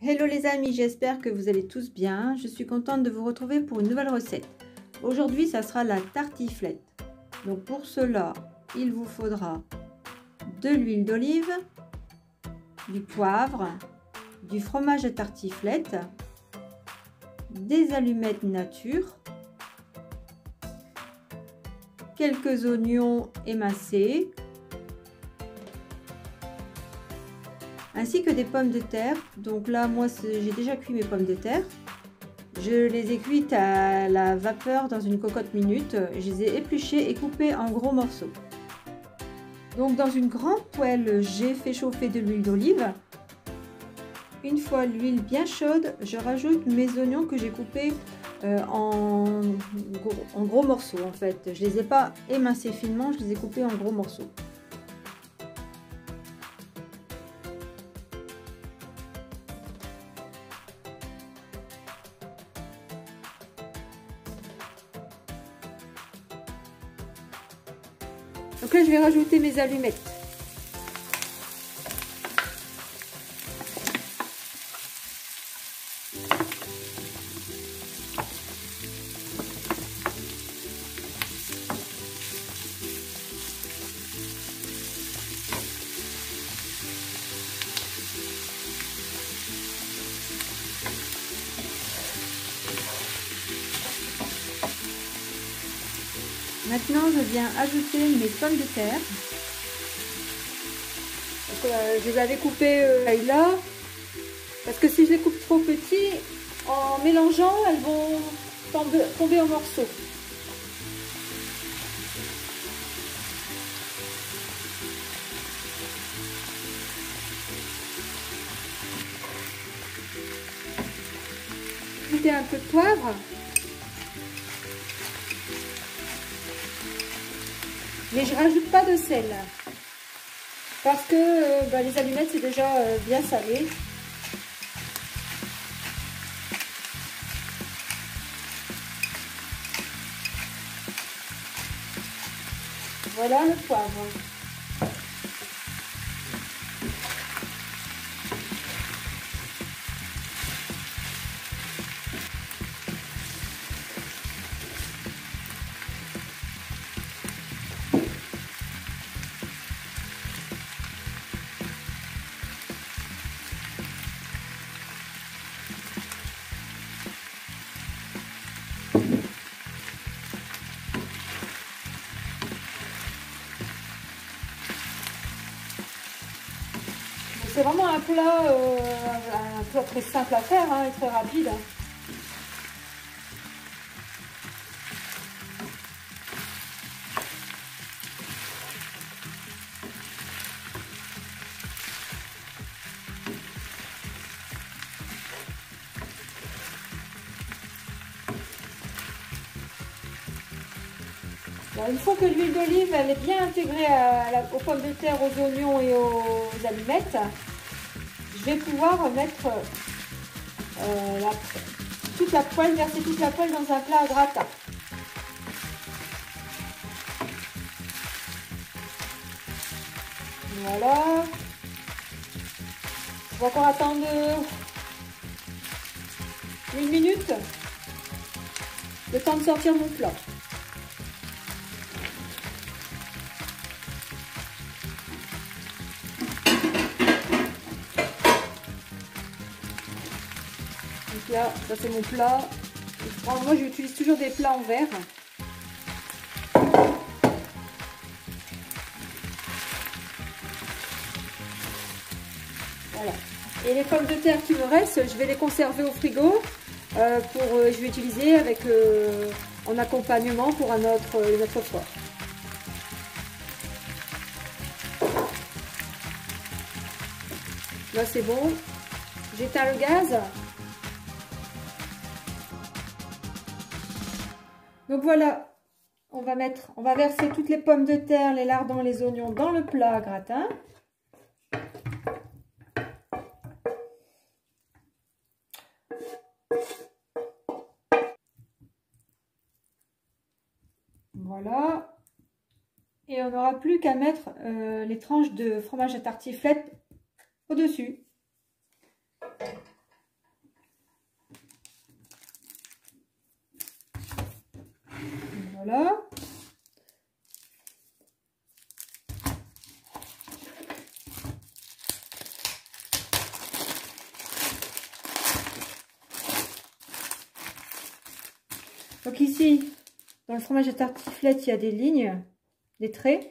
Hello les amis, j'espère que vous allez tous bien. Je suis contente de vous retrouver pour une nouvelle recette. Aujourd'hui, ça sera la tartiflette. Donc pour cela, il vous faudra de l'huile d'olive, du poivre, du fromage de tartiflette, des allumettes nature, quelques oignons émincés, ainsi que des pommes de terre. Donc là, moi, j'ai déjà cuit mes pommes de terre. Je les ai cuites à la vapeur dans une cocotte minute. Je les ai épluchées et coupées en gros morceaux. Donc dans une grande poêle, j'ai fait chauffer de l'huile d'olive. Une fois l'huile bien chaude, je rajoute mes oignons que j'ai coupés en gros morceaux en fait. Je les ai pas émincés finement, je les ai coupés en gros morceaux. Donc là, je vais rajouter mes allumettes. Maintenant, je viens ajouter mes pommes de terre. Donc, je les avais coupées là, parce que si je les coupe trop petits, en mélangeant, elles vont tomber en morceaux. Ajouter un peu de poivre. Mais je rajoute pas de sel parce que les allumettes c'est déjà bien salé. Voilà le poivre. C'est vraiment un plat très simple à faire hein, et très rapide. Bon, une fois que l'huile d'olive elle est bien intégrée aux pommes de terre, aux oignons et aux allumettes, je vais pouvoir mettre toute la poêle, verser toute la poêle dans un plat à gratin. Voilà. On va encore attendre 1 minute, le temps de sortir mon plat. Donc là, ça c'est mon plat. Moi, j'utilise toujours des plats en verre. Voilà. Et les pommes de terre qui me restent, je vais les conserver au frigo. Je vais utiliser en accompagnement pour une autre fois. Là, c'est bon. J'éteins le gaz. Donc voilà, on va verser toutes les pommes de terre, les lardons, les oignons dans le plat à gratin. Voilà. Et on n'aura plus qu'à mettre les tranches de fromage à tartiflette au-dessus. Voilà. Donc ici, dans le fromage à tartiflette, il y a des lignes, des traits.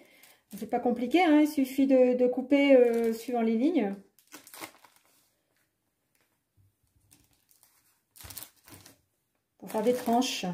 C'est pas compliqué, hein, il suffit de couper suivant les lignes. Pour faire des tranches.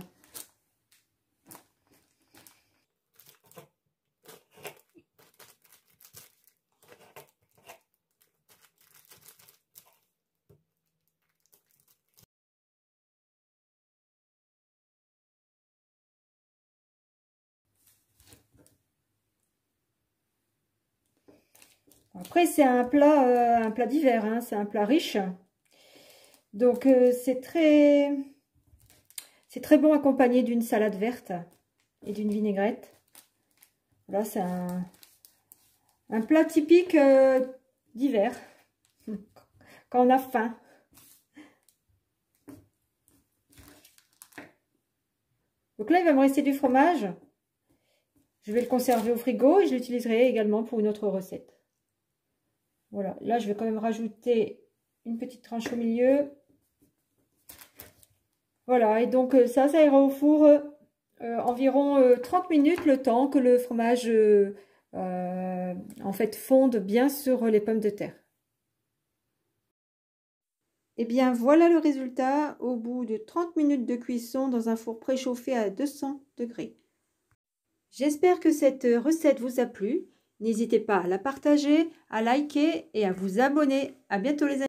Après, c'est un plat d'hiver, hein, c'est un plat riche. Donc, c'est très bon accompagné d'une salade verte et d'une vinaigrette. Voilà, c'est un plat typique d'hiver, quand on a faim. Donc là, il va me rester du fromage. Je vais le conserver au frigo et je l'utiliserai également pour une autre recette. Voilà, là je vais quand même rajouter une petite tranche au milieu. Voilà, et donc ça ira au four environ 30 minutes, le temps que le fromage en fait fonde bien sur les pommes de terre. Et bien voilà le résultat au bout de 30 minutes de cuisson dans un four préchauffé à 200 degrés. J'espère que cette recette vous a plu. N'hésitez pas à la partager, à liker et à vous abonner. À bientôt les amis.